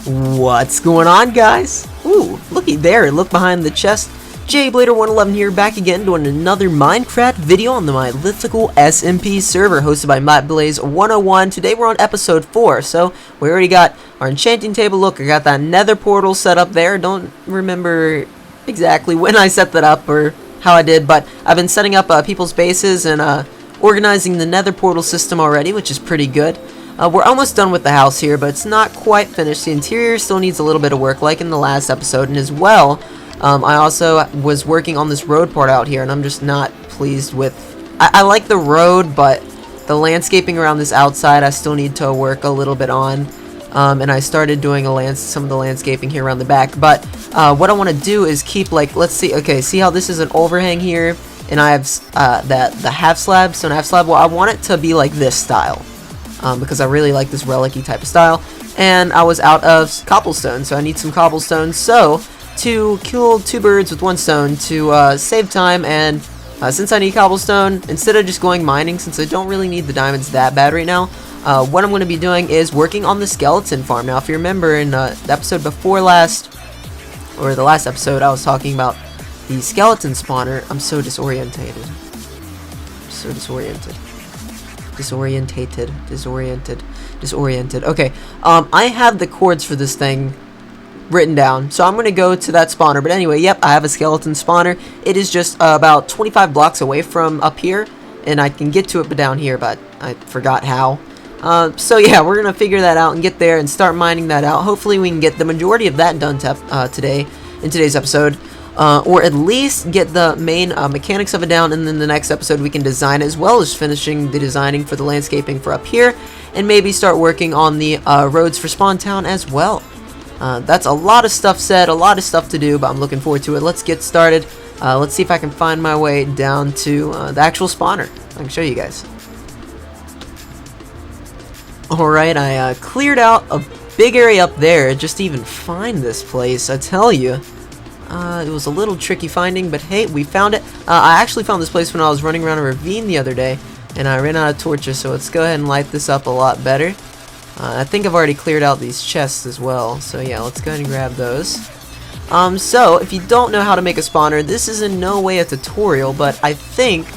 What's going on, guys? Ooh, looky there, look behind the chest. jblader 111 here, back again doing another Minecraft video on the Mylithical SMP server hosted by Blaze 101. Today we're on episode 4, so we already got our enchanting table. Look, I got that nether portal set up there. Don't remember exactly when I set that up or how I did, but I've been setting up people's bases and organizing the nether portal system already, which is pretty good. We're almost done with the house here, but it's not quite finished. The interior still needs a little bit of work, like in the last episode, and as well, I also was working on this road part out here, and I'm just not pleased with... I like the road, but the landscaping around this outside I still need to work a little bit on. And I started doing some of the landscaping here around the back, but what I want to do is keep, like, let's see, okay, see how this is an overhang here, and I have the half slab, stone half slab. Well, I want it to be like this style, because I really like this relic-y type of style, and I was out of cobblestone, so I need some cobblestone. So to kill two birds with one stone, to save time, and since I need cobblestone, instead of just going mining, since I don't really need the diamonds that bad right now, what I'm going to be doing is working on the skeleton farm. Now, if you remember in the episode before last, or the last episode, I was talking about the skeleton spawner. I'm so disorientated. So disoriented. Disoriented. Okay, I have the coords for this thing written down, so I'm going to go to that spawner. But anyway, yep, I have a skeleton spawner. It is just about 25 blocks away from up here, and I can get to it down here, but I forgot how. So yeah, we're going to figure that out and get there and start mining that out. Hopefully we can get the majority of that done today, in today's episode. Or at least get the main mechanics of it down, and then the next episode we can design, as well as finishing the designing for the landscaping for up here, and maybe start working on the roads for Spawn Town as well. That's a lot of stuff said, a lot of stuff to do, but I'm looking forward to it. Let's get started. Let's see if I can find my way down to the actual spawner. I can show you guys. Alright, I cleared out a big area up there just to even find this place, I tell you. It was a little tricky finding, but hey, we found it. I actually found this place when I was running around a ravine the other day, and I ran out of torches, so let's go ahead and light this up a lot better. I think I've already cleared out these chests as well, so yeah, let's go ahead and grab those. So, if you don't know how to make a spawner, this is in no way a tutorial, but I think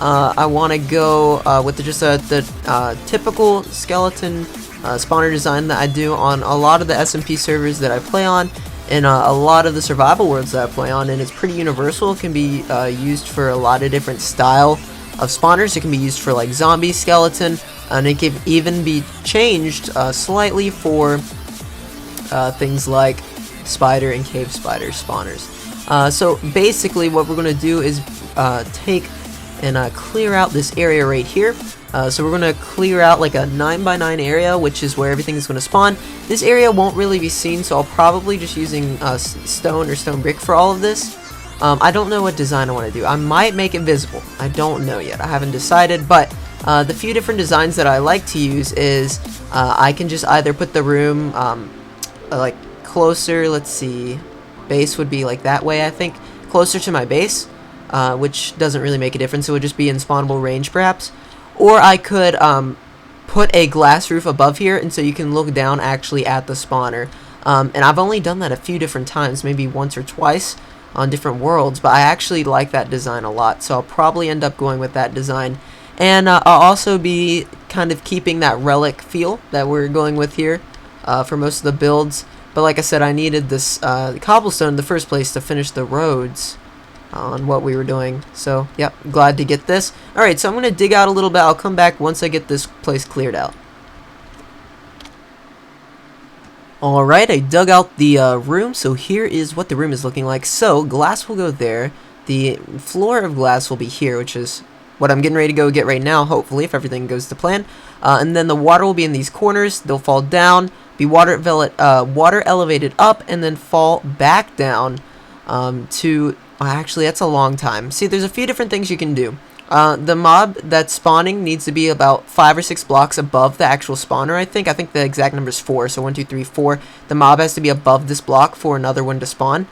I want to go with the typical skeleton spawner design that I do on a lot of the SMP servers that I play on, and a lot of the survival worlds that I play on, and it's pretty universal. It can be used for a lot of different style of spawners. It can be used for like zombie, skeleton, and it can even be changed slightly for things like spider and cave spider spawners. So basically what we're going to do is take and clear out this area right here. So we're going to clear out like a 9x9 area, which is where everything is going to spawn. This area won't really be seen, so I'll probably just using stone or stone brick for all of this. I don't know what design I want to do. I might make it visible. I don't know yet. I haven't decided, but the few different designs that I like to use is I can just either put the room like closer, let's see, base would be like that way, I think, closer to my base, which doesn't really make a difference. It would just be in spawnable range perhaps. Or I could put a glass roof above here, and so you can look down actually at the spawner. And I've only done that a few different times, maybe once or twice on different worlds, but I actually like that design a lot, so I'll probably end up going with that design. And I'll also be kind of keeping that relic feel that we're going with here for most of the builds. But like I said, I needed this cobblestone in the first place to finish the roads on what we were doing. So, yep, glad to get this. Alright, so I'm going to dig out a little bit. I'll come back once I get this place cleared out. Alright, I dug out the room, so here is what the room is looking like. So, glass will go there. The floor of glass will be here, which is what I'm getting ready to go get right now, hopefully, if everything goes to plan. And then the water will be in these corners. They'll fall down, be water elevated up, and then fall back down to... Actually, that's a long time. See, there's a few different things you can do. The mob that's spawning needs to be about 5 or 6 blocks above the actual spawner, I think. I think the exact number is 4, so 1, 2, 3, 4. The mob has to be above this block for another one to spawn.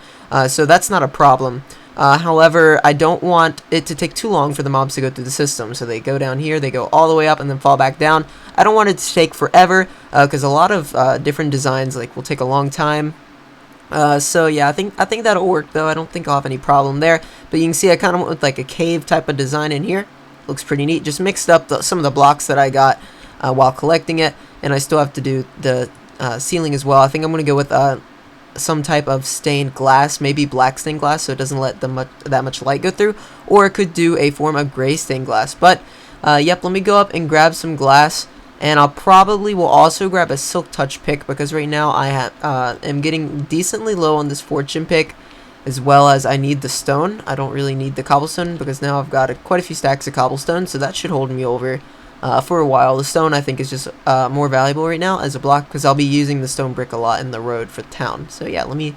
So that's not a problem. However, I don't want it to take too long for the mobs to go through the system. So they go down here, they go all the way up, and then fall back down. I don't want it to take forever, because a lot of different designs will take a long time. So yeah, I think that'll work though. I don't think I'll have any problem there. But you can see I kind of went with a cave type of design in here. Looks pretty neat. Just mixed up some of the blocks that I got while collecting it, and I still have to do the ceiling as well. I think I'm gonna go with some type of stained glass, maybe black stained glass, so it doesn't let that much light go through, or it could do a form of gray stained glass. But yep, let me go up and grab some glass, and I'll probably will also grab a silk touch pick, because right now I am getting decently low on this fortune pick, as well as I need the stone. I don't really need the cobblestone, because now I've got quite a few stacks of cobblestone, so that should hold me over for a while. The stone I think is just more valuable right now as a block, because I'll be using the stone brick a lot in the road for the town. So yeah, let me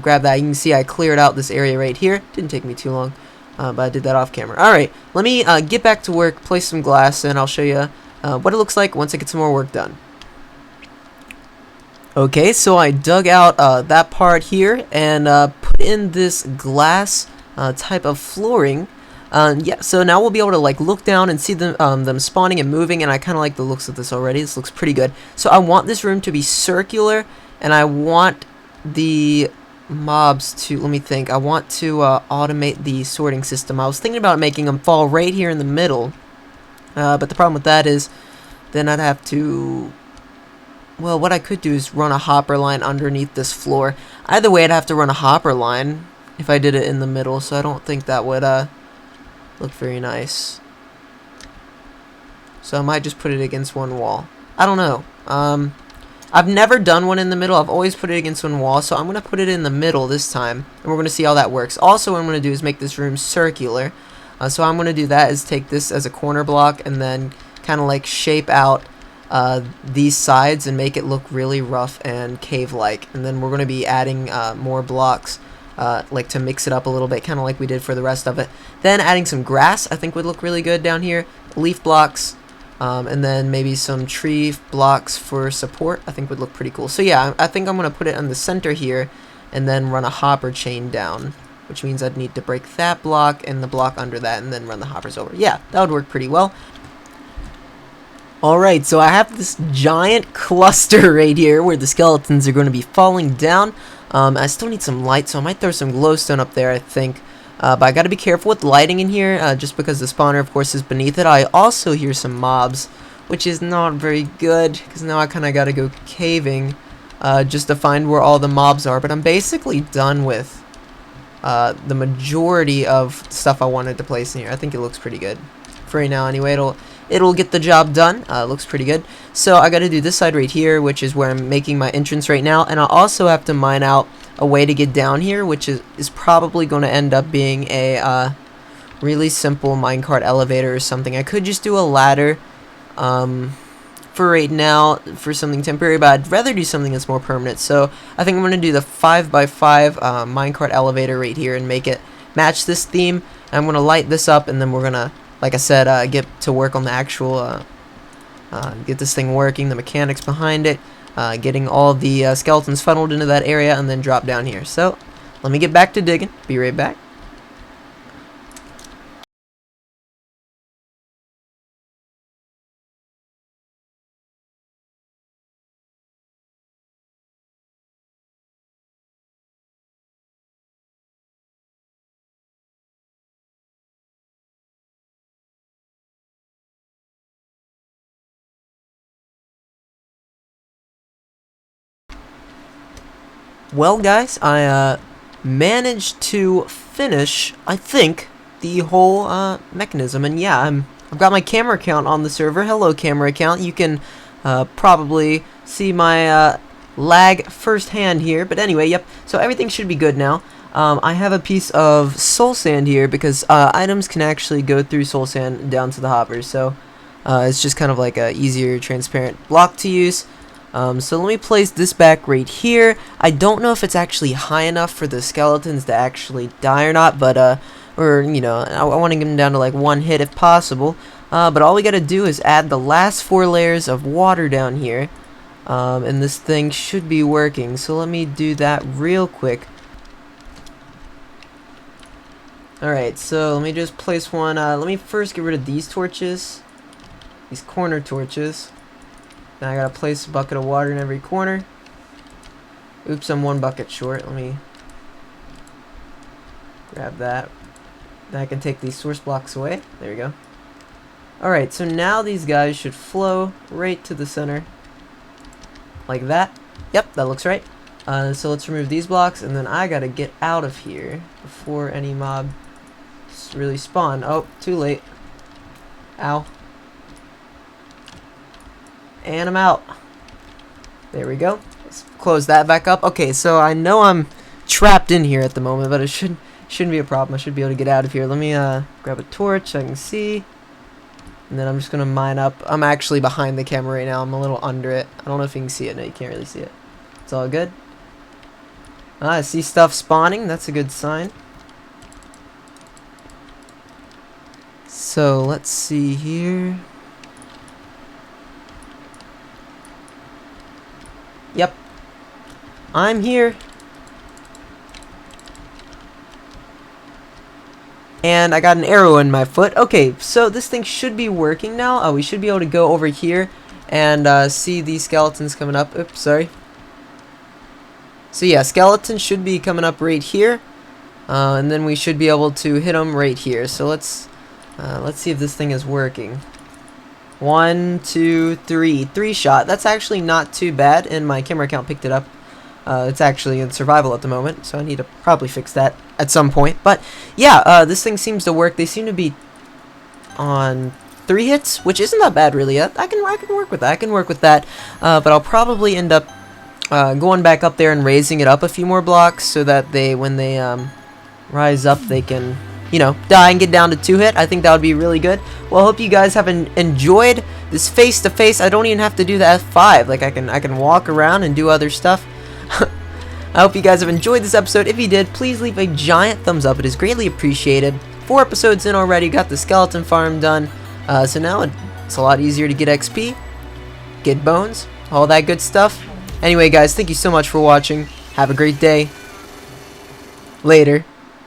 grab that. You can see I cleared out this area right here. Didn't take me too long, but I did that off camera. Alright, let me get back to work, place some glass, and I'll show you what it looks like once I get some more work done. Okay, so I dug out that part here and put in this glass type of flooring. Yeah, so now we'll be able to look down and see them spawning and moving, and I kind of like the looks of this already. This looks pretty good. So I want this room to be circular, and I want the mobs to, let me think, I want to automate the sorting system. I was thinking about making them fall right here in the middle, but the problem with that is then I'd have to, well, what I could do is run a hopper line underneath this floor. Either way, I'd have to run a hopper line if I did it in the middle, so I don't think that would look very nice. So I might just put it against one wall. I don't know. I've never done one in the middle. I've always put it against one wall, so I'm going to put it in the middle this time, and we're going to see how that works. Also, what I'm going to do is make this room circular. So I'm going to do that is take this as a corner block and then kind of shape out these sides and make it look really rough and cave-like. And then we're going to be adding more blocks to mix it up a little bit, kind of like we did for the rest of it. Then adding some grass I think would look really good down here, leaf blocks, and then maybe some tree blocks for support I think would look pretty cool. So yeah, I think I'm going to put it in the center here and then run a hopper chain down, which means I'd need to break that block and the block under that and then run the hoppers over. Yeah, that would work pretty well. Alright, so I have this giant cluster right here where the skeletons are going to be falling down. I still need some light, so I might throw some glowstone up there, I think. But I gotta be careful with lighting in here, just because the spawner, of course, is beneath it. I also hear some mobs, which is not very good, because now I kind of gotta go caving just to find where all the mobs are. But I'm basically done with the majority of stuff I wanted to place in here. I think it looks pretty good. For right now, anyway, it'll get the job done. Looks pretty good. So I gotta do this side right here, which is where I'm making my entrance right now, and I also have to mine out a way to get down here, which is probably going to end up being a really simple minecart elevator or something. I could just do a ladder for right now for something temporary, but I'd rather do something that's more permanent. So I think I'm going to do the 5x5 minecart elevator right here and make it match this theme. I'm going to light this up, and then we're going to, like I said, get to work on the actual get this thing working, the mechanics behind it, getting all the skeletons funneled into that area, and then drop down here. So let me get back to digging. Be right back. Well, guys, I managed to finish, I think, the whole mechanism, and yeah, I've got my camera account on the server. Hello, camera account. You can probably see my lag firsthand here, but anyway, yep. So everything should be good now. I have a piece of soul sand here because items can actually go through soul sand down to the hoppers, so it's just kind of like a easier, transparent block to use. So let me place this back right here. I don't know if it's actually high enough for the skeletons to actually die or not, but or you know, I want to get them down to like one hit if possible. But all we gotta do is add the last 4 layers of water down here, and this thing should be working. So let me do that real quick. Alright, so let me just place one. Let me first get rid of these torches. These corner torches. Now I gotta place a bucket of water in every corner. Oops, I'm one bucket short. Let me grab that. Then I can take these source blocks away. There we go. Alright, so now these guys should flow right to the center. Like that. Yep, that looks right. So let's remove these blocks, and then I gotta get out of here before any mob really spawn. Oh, too late. Ow. And I'm out. There we go. Let's close that back up. Okay, so I know I'm trapped in here at the moment, but it shouldn't be a problem. I should be able to get out of here. Let me grab a torch so I can see. And then I'm just gonna mine up. I'm actually behind the camera right now. I'm a little under it. I don't know if you can see it. No, you can't really see it. It's all good. I see stuff spawning. That's a good sign. So let's see here. Yep. I'm here. And I got an arrow in my foot. Okay, so this thing should be working now. We should be able to go over here and see these skeletons coming up. Oops, sorry. So yeah, skeletons should be coming up right here. And then we should be able to hit them right here. So let's see if this thing is working. 1, 2, 3. 3 shot. That's actually not too bad, and my camera account picked it up. It's actually in survival at the moment, so I need to probably fix that at some point. But yeah, this thing seems to work. They seem to be on 3 hits, which isn't that bad really. I can work with that. I can work with that. But I'll probably end up going back up there and raising it up a few more blocks so that when they rise up, they can, you know, die and get down to 2 hit. I think that would be really good. Well, I hope you guys have enjoyed this face-to-face. I don't even have to do the F5. Like, I can walk around and do other stuff. I hope you guys have enjoyed this episode. If you did, please leave a giant thumbs up. It is greatly appreciated. 4 episodes in already. Got the skeleton farm done. So now it's a lot easier to get XP, get bones, all that good stuff. Anyway, guys, thank you so much for watching. Have a great day. Later.